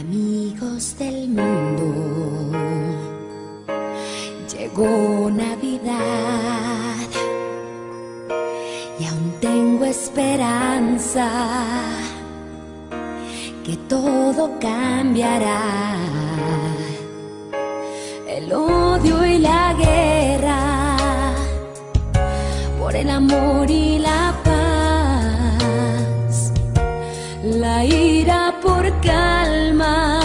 Amigos del mundo, llegó Navidad y aún tengo esperanza que todo cambiará. El odio y la guerra por el amor y la paz, la ira por calma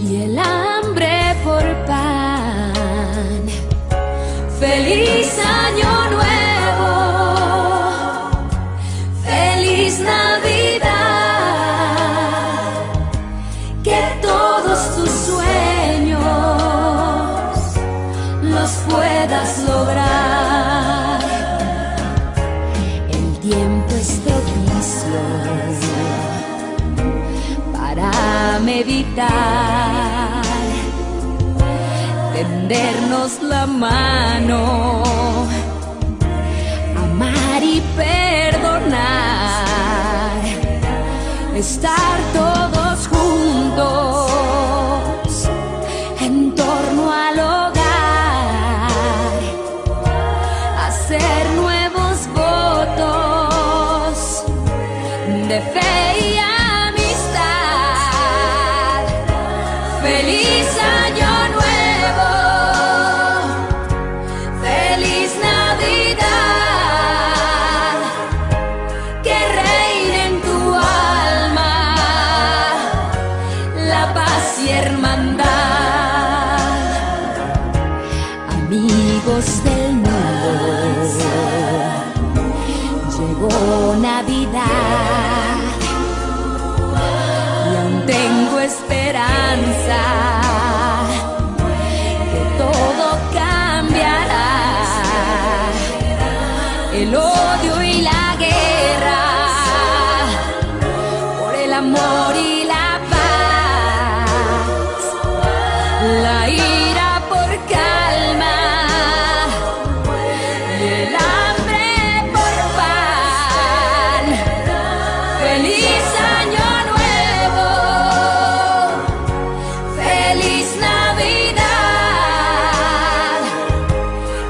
y el hambre por pan. Feliz año nuevo, feliz Navidad, que todos tus sueños los puedas lograr. El tiempo es propicio para meditar, tendernos la mano, amar y perdonar, estar todos juntos en torno al hogar, hacer nuevos votos de fe y amistad. Feliz año nuevo, feliz Navidad, que reine en tu alma la paz y hermandad. Amigos del mundo, llegó Navidad y aún tengo esperanza que todo cambiará. El odio y la guerra por el amor y la paz, la ira por calma y el hambre por pan. Feliz año nuevo, feliz Navidad,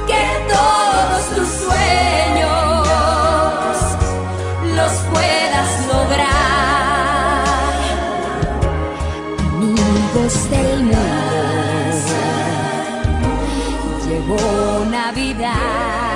que todos tus sueños los puedas lograr. Amigos del mundo, llegó Navidad.